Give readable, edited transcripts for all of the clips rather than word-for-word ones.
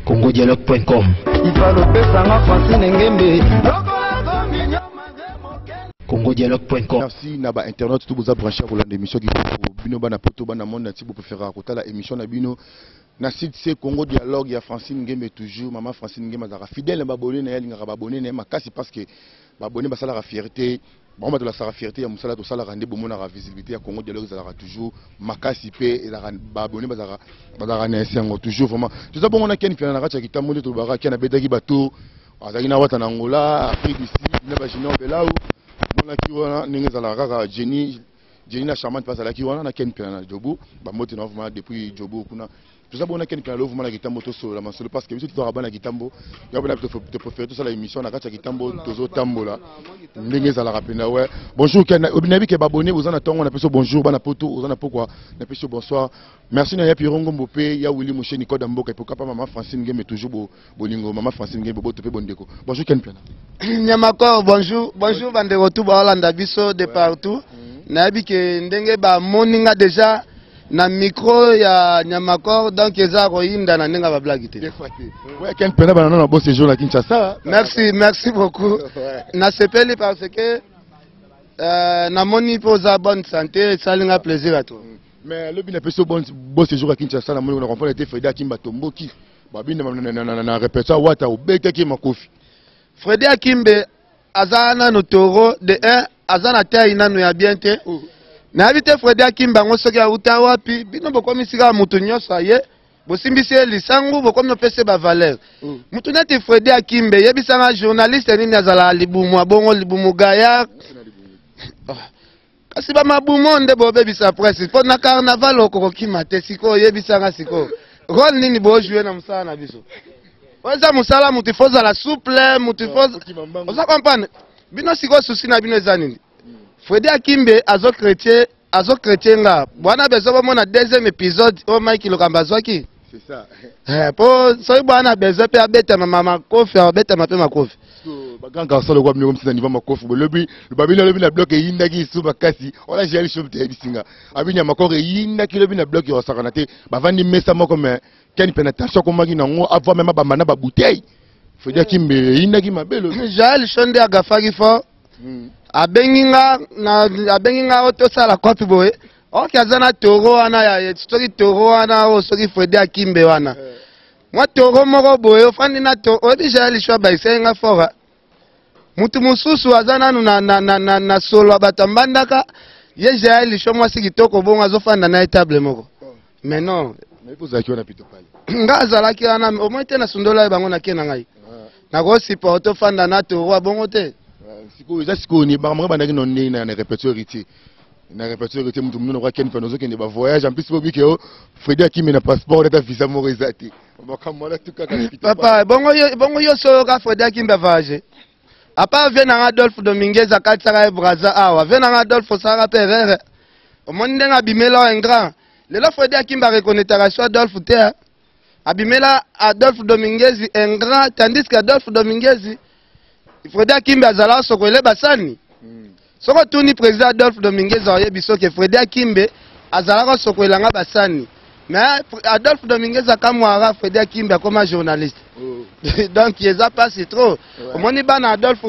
congodialogue.com. congodialogue.com. Merci Naba Internet tout vous a branché pour l'émission qui pour Bino Bana Poto Bana Monde si vous préférez raconter la émission na Bino na site c'est Congo Dialogue ya Francine Ngembe toujours maman Francine Ngembe azara fidèle ba abonné na yali ngara abonné na makasi parce que ba abonné ba sala la fierté bon de la sala fierté ya musala to sala rende bomo na visibilité ya Congo Dialogue azara toujours makasi pe et la ba abonné ba azara na esengo toujours vraiment tout ça bon on a ken fina na racha kitambo to bara ken abedaki bato azali na wata na Angola Afrique du Sud na ba jino belaou on a qui wana ninga za la kaka Jenny na charmante passe la qui wana na ken pena jobu ba moti na vraiment depuis jobu kuna tout ça bon on a ken pena lo vraiment la kitambo to so la masolo parce que biso to rabana kitambo ya bana te préférer tout ça la émission na kaka kitambo tozo tambola ninga za la rapena ouais bonjour ken obinabi ke babonné vous en attendons on appelle bonjour bana poto vous en pourquoi on appelle bonsoir merci na ya pirongo mbopé ya Willy Mouché Nicolas Mboka pour papa maman Francine Ngembe toujours bolingo maman Francine Ngembe bo topé bondeko bonjour ken pena Nyamakor bonjour bande retour ba Hollande biso de partout nabi ke ndenge ba moninga déjà na micro ya Nyamakor donc eza roinda na ndenga ba blague te ouais ken pena bana na bon séjour na Kinshasa merci beaucoup na sepeli parce que na moni poza bonne santé ça linga plaisir à toi mais le bien peso bon séjour à Kinshasa na moni on comprend était Freda Kimba Tomboki ba bina na répétition wata obeka ki makofi Fredi Akimbe azana no toro de 1 azana tayi nanu ya bien te na habite Fredi Akimbe ngo soki auta wapi bino bokomi sika mutu nyoso ye bosimbisi lisangu bokomi pese ba valeur mutu neti Fredi Akimbe yebisanga journaliste nini azala libumu abongo libumu gaya kasi ba mabumo nde bobebisa presse po na carnaval okoki mate siko yebisanga siko rôle nini bo jouer na musala na biso Oza musala mutifoza la souple mutifoza oza comprendre bino siko souci na bino ezanini Fredi Akimbe azo chrétien nga bwana bezo bomona deuxième épisode o Mike Lokamba zwaki c'est ça po soyi bwana bezo pe abeta mama kofi abeta mape makofi baganga solo kwa mnyom tsina niva makofi lobi babina lobi na bloc yinda ki suba kasi ola jeli shop te bisinga abinya makore yinda ki lobi na bloc yo sakana te bavandi mesa moko mais ken pénétration ko magi nango avant même ba mana ba bouteille Fredi Akimbe yinda ki mabelo Jael Shonde agafaki fo abenginga oto sala kopi boye oki azana toro wana ya story toro wana o soki Fredi Akimbe wana moi toro moko boye ofandi na to obi Jael Shwa ba isenga fora mutu mususu azana na solo batambandaka ye Jael Shwa mwasi kitoko bonga azofanda na table moko mais non mais vous avez na pito pale nga azalaki wana au moins te na sundola bango na kena ngai na ko supporto fanda na toro bongo te siko ni ba mama bandaki non ni na répétition héritier na répétition héritier mutu muno kwa ken panozo kende ba voyage en plus bobi ke Fredi Akimbe na passeport eta visa morizati bakamala tuka ka papa bongo yo so ka Fredi Akimbe voyage apa vena Adolphe Dominguez akatsaka Braza awa vena Adolphe Sara Perere omonde nga bimela en grand le la Fredi Akimbe reconnaîtra soit Adolphe te abimela Adolphe Dominguez en grand tandis que Adolphe Dominguez Fredi Akimbe azala sokoele basani soko tuni président Adolphe Dominguez ayebiso ke Fredi Akimbe azala sokoela nga basani mais Adolphe Dominguez akamwara Fredi Akimbe comme journaliste donc il a passé trop omoni bana Adolphe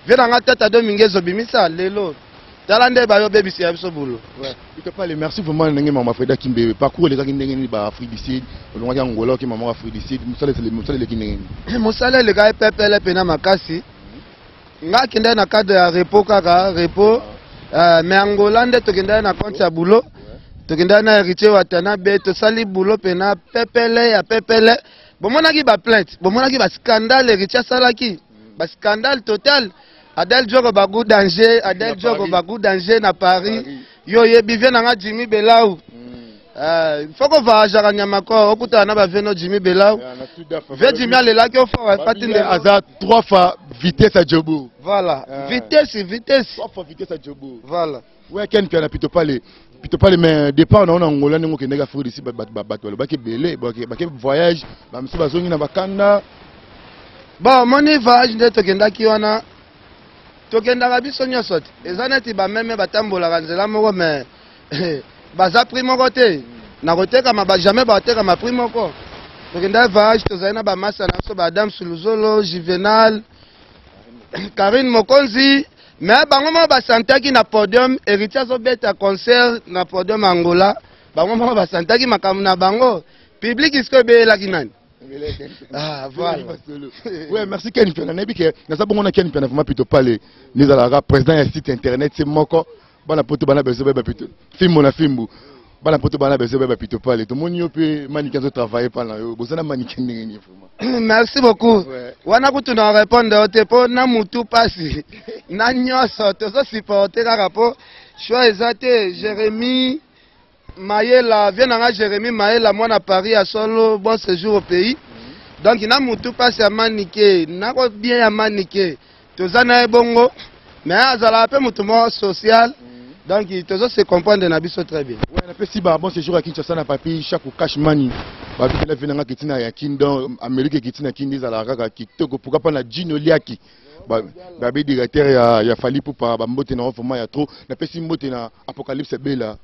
vient nga tata Dominguez obimisa lelo talande ba yo bebisi ya biso bulo ouais il te parle merci vraiment ndenge mama Fredi Akimbe parcours les ndenge ni ba Afrique du Sud olonga Angola ki mama Afrique du Sud musale le kinenge musale le ga pepele pena makasi nga kende na cadre ya repos kaka repos mais Angola nde tokenda na compte ya bulo tokenda na héritier watana be to sali bulo pena pepele ya pepele bomonaki ba plainte bomonaki ba scandale héritier salaki ba scandale total Adel Djogo bagou danger na Paris yo yebi vient na Jimmy Belau faut qu'on va à Nyamakor okuta na ba veno Jimmy Belau ve Jimmy alela ki ofo patinde aza 3 fois vitesse à Djobo voilà vitesse 3 fois vitesse à Djobo voilà ouais ken pia na pito pale mais départ na Angola ngo ke ndega furi si bat baki belé baki voyage ba msi bazongi na bakanda bon moni voyage nde tokendaki wana tokendaka biso nyonso te eza neti bameme batambolaka nzela moko me baza prix moko te na kotekama jamais batekama prix moko tokendaki voyage tozali na bamasa na biso baadam suluzolo juvenal karine mokonzi mais bango moko basantaki na podium héritier azobeta concert na podium angola bango moko basantaki makambo na bango public isko ebeyelaki nani. Ah, voilà. Oui, merci Ken Piana. Nous avons Ken Piana vraiment plutôt parler. Nous avons président du site internet c'est Moko. Bana poto bana besoin de plutôt. Film na filmbu. Bana poto bana besoin de plutôt parler. Tout le monde peut mannequin de travailler par là. Besoin de mannequin vraiment. Merci beaucoup. Wana kutu na répondre au tepo na mutu pasi. Na nyoso to so supporter kaka po. Choix exacté Jérémy Maëla, vient à Jérémy Maëla, moi à Paris, à solo, bon séjour au pays. Donc, il n'a pas passé à maniquer, il n'a pas bien à maniquer. Tout ça n'est bongo, mais il a un peu de social. Donc, il se comprend de Nabiso très bien. Oui, on a fait si bon séjour à Kinshasa, na papi, chaque cash money. Babi, il a fait un kitina ya Kindon, Amérique kitina Kindi, à la raga, qui toko, pourquoi pas na Gino Liaki. Babi, directeur, il a fallu pour pas mbote na offre, il y a trop. On a fait si mbote na Apocalypse Bella.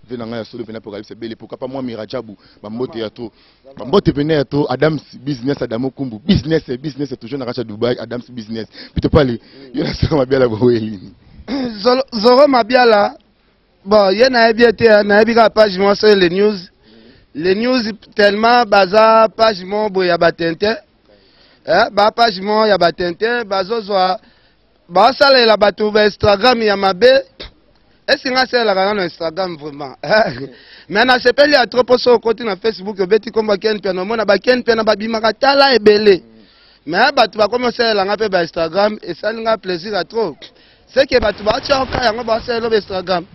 Venanga solo vena Apocalypse Belle pourquoi pas moi Mirajabu bambote ya to bambote vena ya to Adams business Adamo Kumbu business toujours na racha Dubai Adams business plutôt pas les yona sera mabiala boeli Zoro mabiala bon yena ebiete na ebika page moi sur les news tellement baza page moi boya batente ba page moi ya batente bazozwa ba sala la batu ba Instagram ya mabe. Est-ce que c'est la sur Instagram vraiment? Mais on a sepelé à trop pour son côté sur Facebook, beti comme Ken Piana, on a Ken Piana babimaka tala et belé. Mais tu vas commencer à la sur Instagram et ça nous a plaisir à trop. C'est que tu vas tiens encore y a sur Instagram.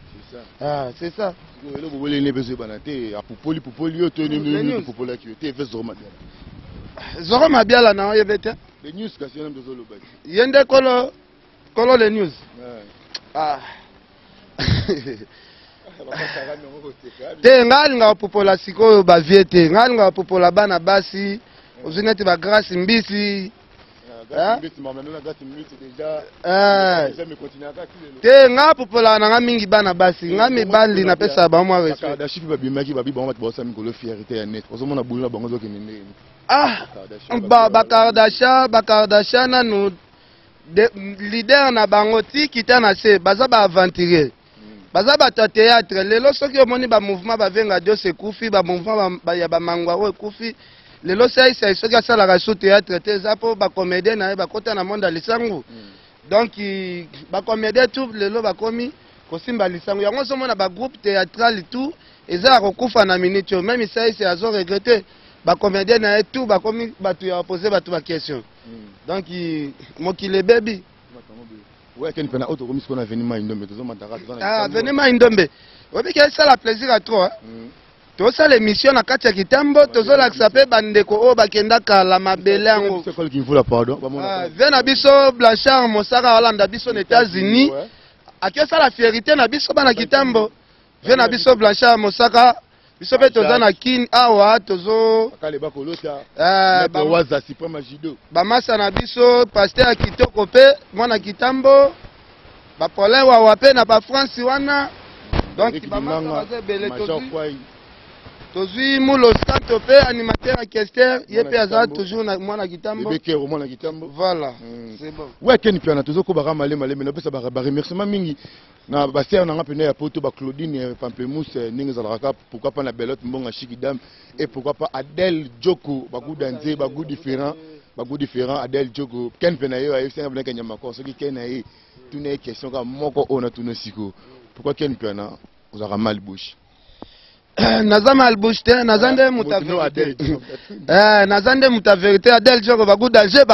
Ah, c'est ça. Le boulot n'est besoin banaté à popoli tu es popoli qui était fait Zoro Mabiala. Zoro Mabiala na yebete. Les news kasi on besoin le baki. Yende kolo les news. Ah. Te ngali nga popola sikoyo ba viete ngali nga popola bana basi ozinete ba grâce mbisi te nga popola na nga mingi bana basi nga mibali na pesa ba mwa respect da chifi ba bimaki ba bi ba ba sa mikolo fierté ya net ozo mona bulu na bango zo kenende ba Kardashian na nous leader na bango ti kita na se baza ba aventurier baza bato théâtre lelo soki omoni ba mouvement bavenga Dios ekufi ba mouvement ya ba mangwa o ekufi lelo sai soki asalaka so théâtre te eza po ba comédien na ba kota na monde lisango donc ba comédien tout lelo bakomi kosimba lisango yango so mona ba groupe théâtral tout eza kokufa na minute même sai azo regretter ba comédien na tout bakomi bato ya poser bato ba question donc mokile baby. Ouais, Ken Piana auto comme ce qu'on a venu Indombe, tout ça m'intéresse. Ah, venez Indombe. Oui, mais ça la plaisir à toi. Tout ça l'émission na katia kitambo, tout ça la sape bandeko o bakenda kala mabele ngo. C'est quoi qui vous la pardon? Viens biso Blanchard Mosaka Hollande biso aux États-Unis. Akio ça la fierté na biso bana kitambo. Viens biso Blanchard Mosaka biso pe toza na kin awa tozo kale bakolota ba waza supreme jido ba masa na biso pasteur kitoko pe mwana kitambo ba Paulin wa wape na ba France wana donc ba masa baze bele tozui mulo scanto pe animateur orchestre yepe aza toujours na mwana kitambo bekero mwana kitambo voilà c'est bon ouais Ken Piana tozoko ba male mais pesa ba remerciement mingi na baser na ngapene ya poto ba Claudine Pamplemousse ningi zalaka pourquoi pas na Belote Mbonga Chikidam et pourquoi pas Adèle Djoko ba goût danser ba goût différent Adèle Djoko Ken Piana yo ayo senga blanka nyama ko soki Ken na ye tuna question ka moko ona tuna siko pourquoi Ken Piana ozaka mal bouche naza mal bouche te nazande mutavérité nazande mutavérité Adèle Djoko ba goût danger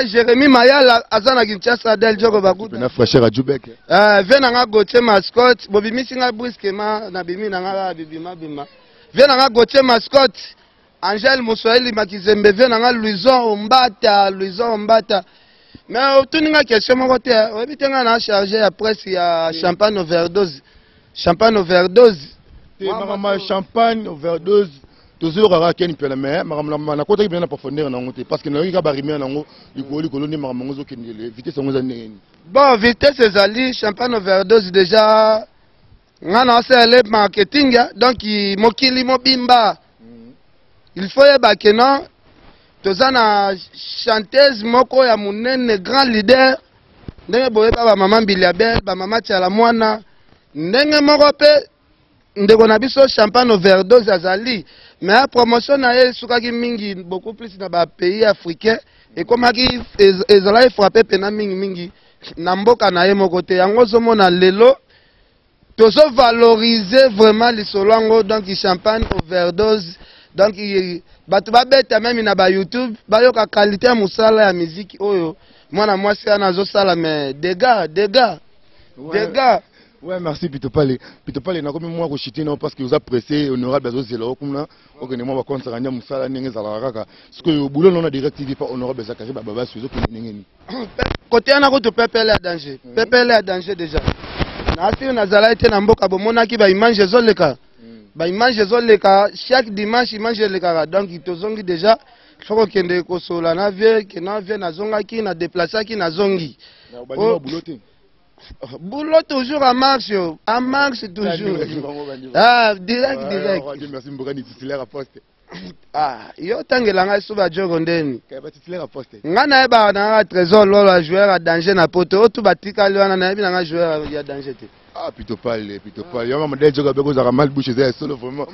Jérémy Mayala azana Kinshasa Adèle Djoko bakuta na frère Adjubek vena nga Gauthier mascotte bobimisi nga brusquement na bimi na nga bibima vena nga Gauthier mascotte Angèle Moswahili Makizembe vena nga Louison Mbata mais tuni nga question moko te obitenga na chargé ya presse ya champagne overdose te mama champagne overdose toujours kaka ken pela mais na kota ki bien na profondeur na ngote parce que na yika barime na ngo likolo ni makambo zo kendele vitesse ngo za ndeni. Bon, vitesse ezali champagne overdose déjà ngana osele marketing donc mokili mobimba. Il faut yeba que non tozana chanteuse moko ya munene grand leader ndenge boye ba maman Biliabel ba maman Tiala Mwana ndenge moko pe ndeko na biso champagne overdose azali mais la promotion na ye sukaki mingi beaucoup plus na ba pays africains et comme aki ezala frappé pena mingi na mboka na ye moko te yango zomona lelo tozo valoriser vraiment lisolongo donc champagne overdose donc bato babeta même na ba YouTube bayoka qualité ya musala ya musique oyo mwana mwasi ana zosala mais dégâts. Ouais, merci Pitopale na komi moi ko chiter non parce que vous a pressé honorable azo zelo kumna okene moi ba kontra kanya musala ndenge zala kaka parce que boulot non na directive pas honorable Zakari baba suzo ko ndenge ni côté ana ko to pepele à danger pepele à danger déjà na asi na zala été na mboka bomona ki ba image zoleka ba image zoleka chaque dimanche image leka donc tozongi déjà faut kende ko sola na vie que na vie na zonga ki na déplacer ki na zongi boulot toujours à marche toujours. Ah, direct. Merci Mbogani titulaire à poste. Ah, yo tangela nga suba jogo ndeni. Kaya titulaire à poste. Ngana eba na trésor lolo joueur à danger na poto. O tu batika lwana na na joueur ya danger te. Ah, Pitopale. Yo mama de jogo beko za mal bouche za solo vraiment.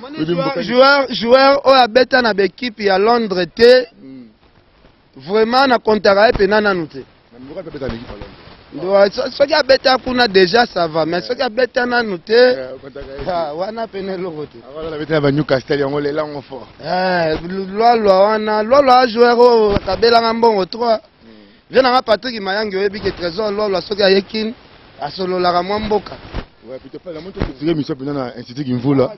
Joueur o abeta na équipe ya Londres te. Vraiment na contrat pe nana nuté. Na mboka pe beta na équipe à Londres. Ce qui a bêté pour déjà ça va, mais ce qui a bêté à nous, wana peine l'autre. Alors la bêté à Newcastle, on les langues fort. Lolo joueur au Kabela Ngambon 3. Viens à Patrick Mayang, il y a trésor, lolo à Soka Yekin, à Solo la Mwamboka. Ouais, puis tu peux la montrer que tu es mis sur l'Institut Gimvula.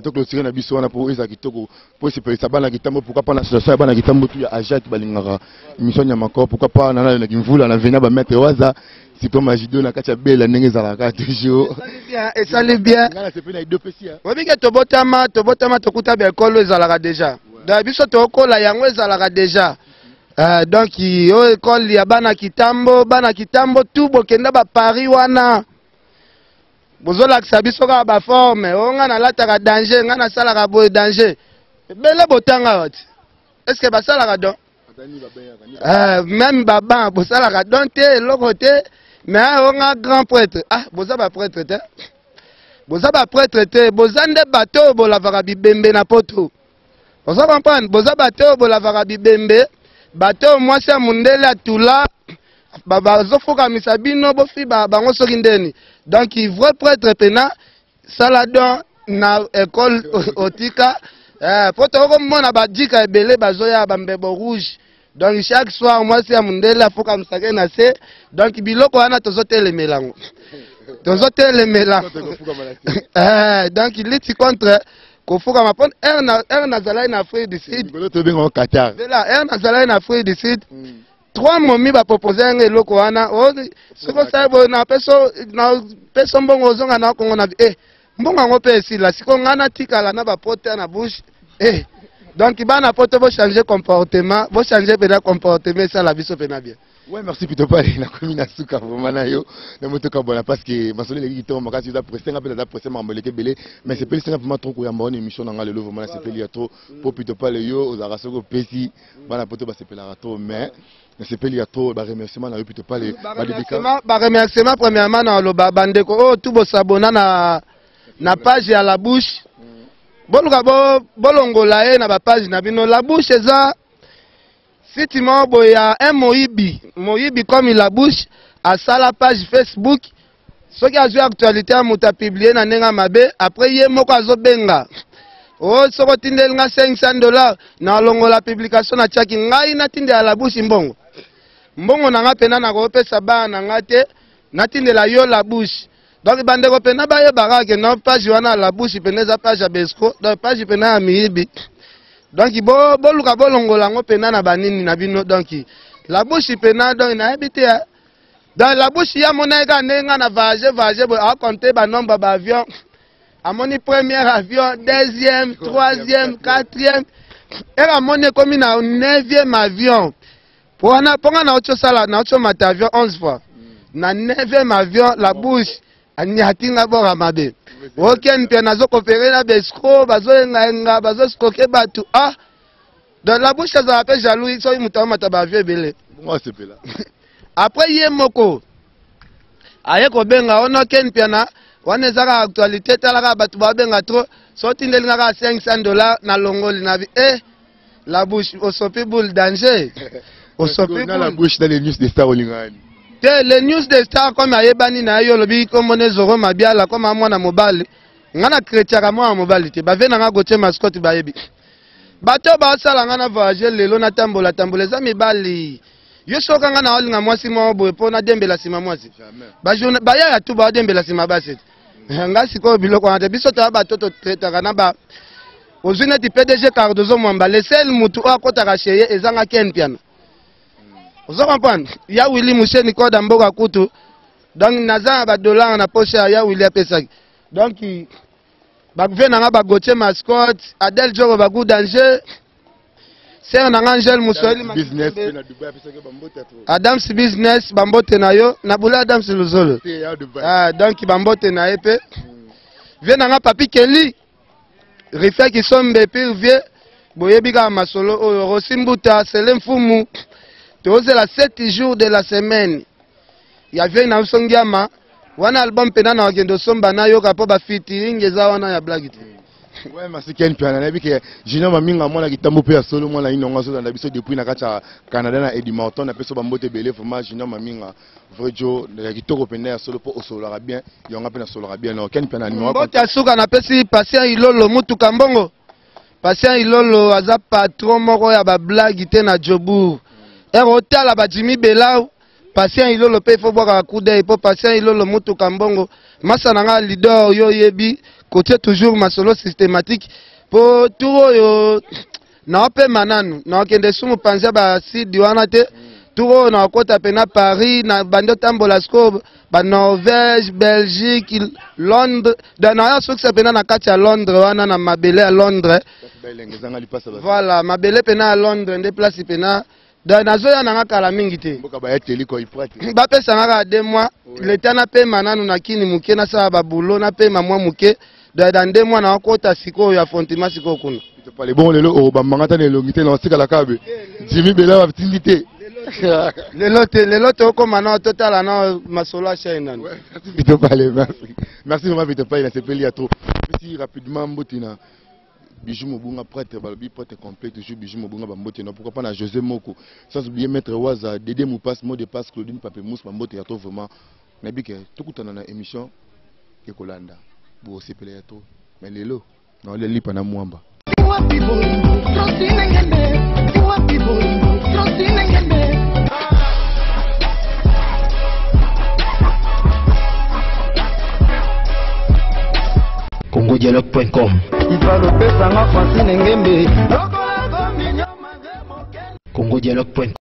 Donc le tiré na biso wana pour eza kitoko pour se pesa bana kitambo pourquoi pas na association bana kitambo tu ya Ajat balingara mission ya makoro pourquoi pas na Gimvula na venir ba mettre waza c'est comme Ajido na kacha bela ndenge za la toujours et ça les bien ngana c'est pena 2 pesi hein obi ke tobotama tokuta be kolo ezalaka déjà da biso tokola yango ezalaka déjà donc o école ya bana kitambo tout bokenda ba Paris wana bozola kisabiso ka ba forme onga na lataka danger nga na salaka boy danger bele botanga wati est-ce que ba salaka don même baba bo salaka don te loko te mais onga grand prêtre boza ba prêtre te bozande bateau bo lavaka bibembe na poto boza comprendre boza bateau bo lavaka bibembe bateau mwasi ya mundele atula baba zofoka misabino bofi bango soki ndeni donc il vrai prêtre pena saladon na école otika poto ko mona badika ebele bazoya bambebo rouge donc chaque soir moi c'est mundele afoka misake na se donc biloko wana tozotelemela donc il lutte contre kofuka mapon er na zala na Afrique du Sud au Qatar er na zala na Afrique du Sud 3 momi ba proposer un eloko wana ce que ça na peso mbongo zonga na kongo na mbongo ngo pesi la siko ngana tikala na ba pote na bouche donc bana pote bo changer comportement ça la biso pena bien. Ouais, merci Pitopale na komi na suka vraiment na yo na moto ka bona parce que masole les gitons makasi za presser un peu la presser mamboleke belé mais c'est pas simplement trop ya mbona émission na ngale lo vraiment c'est pas trop pour Pitopale yo ozara soko pesi bana poto ba sepela trop mais c'est pas trop ba remerciement na yo Pitopale ba remerciement premièrement na lo bandeko tout bo s'abonner na page ya la bouche boluka bolongola e na ba page na bino la bouche eza si tu m'as boya un Moïbi comme il la bouche à ça la page Facebook ce qui a joué actualité à mouta publié na nenga mabe après yé moko azobenga soko tindel nga $500 na longo la publication na tiaki ngai na tinde à la bouche mbongo na nga pena na ko pesa ba na nga te na tinde la yo la bouche donc bande ko pena ba ye baraka no page wana la bouche peneza page ya Besco donc page pena ya Miibi. Donc boluka bolongola ngo pena na banini na bino donc la bouche pena donc na habité dans la bouche ya monega nenga na voyage bo a compter ba nombre ba avion amoni premier avion, deuxième, troisième, quatrième. Et amoni comme na 9e avion. Pour na autre sala, na autre mat avion 11 fois. Na 9e avion, la bouche, ani atinga bora mabe. Aucun pe nazo coopérer na besco, bazo nga, bazo skoke batu. Ah, dans la bouche, ça s'appelle jaloux, ils sont mutama avion belé. Moi c'est là. Après yé moko. Aye ko benga ono ken piana, wana zaka actualité talaka batu ba benga trop, sorti ndelinga $500 na longoli na bi. La bouche au sopi boule danger. Au sopi boule. La bouche dans les news des stars olingani. Les news des stars comme ayebani na yo lobi comme on ezoro mabiala comme mwana mobali. Ngana kretiaka mwana mobali te. Ba vena nga gote mascotte ba yebi. Bato ba sala ngana voyager lelo na tambola za mibali. Yo soka ngana olinga mwasi mo boye pona dembela sima mwasi. Jamais. Ba ya tu ba dembela sima basi. Nga siko biloko na te biso to ba toto traitaka na ba. Ozune ti PDG Cardozo Mwamba le sel mutu akotaka cheye ezanga ken piano. Vous comprenez? Il y a Willy Mouché Nicolas Mboga Koutou. Donc, Nazan a $1 na poche ya Willy Pesag. Donc, Bagvé n'a pas goté mascotte. Adel Djoro Bagou danger. C'est un Angel Moussouli. Business. Adams business. Bambote na yo. Naboula Adams Luzolo. Ah, donc, Bambote na épée. Vien n'a papi Kelly. Rifé qui sont bépir vieux. Boyebiga Masolo. Rosimbuta. Selem Fumu. C'est la 7 jours de la semaine. Il y avait une songiama. Wana album pena na ogendo somba na yo kapo ba featuring eza wana ya blague. Ouais, merci Ken Piana na biki Junior Maminga mwana kitambo pe ya solo mwana inonga so na biso depuis na kacha Canada na Edmonton na peso ba mbote belé vraiment Junior Maminga vrejo na kitoko pena ya solo po osolara bien yonga pe na solara bien no Ken Piana numéro. Mbote asuka na pesi patient ilolo mutu kambongo. Patient ilolo aza patron moko ya ba blague te na Jobour. Erotala ba Jimmy Belau patient ilolo pe fo boka kude po patient ilolo mutu kambongo masa nanga leader yo yebi côté toujours masolo systématique po tout yo na pe mananu na kende sumu panza ba sidi wana te tout na kota pena Paris na bando tambola scope ba Norvège Belgique Londres na ya soksa pena na kati ya Londres wana na mabele à Londres voilà mabele pena à Londres nde place pena dans nazoya nanga kala mingi te mboka ba yeteli ko iprate ba pesa ngaka 2 mois leta na pe mananu na kini muke na sa ba bulo na pe mamwa muke dans 2 mois na kota siko ya fontima siko kuna tu parles bon lelo o ba mangata ne longité na sika la kabe Jimmy Bela va tindité lelo te ko mana total na masolo chaîne nan tu parles merci maman tu parles c'est peli à trop petit rapidement mbotina Bijou Mobunga prêtre, balobi prêtre complet, toujours Bijou Mobunga bambote, non pourquoi pas na José Moko, sans oublier Maître Waza, Dédé Moupas, mot de passe, Claudine Papemous, bambote, y a trop vraiment, nabike, tout coup dans la émission, que Kolanda, pour aussi pelé à trop, mais les lots, non les lit pendant Mwamba. CongoDialogue.com CongoDialogue.com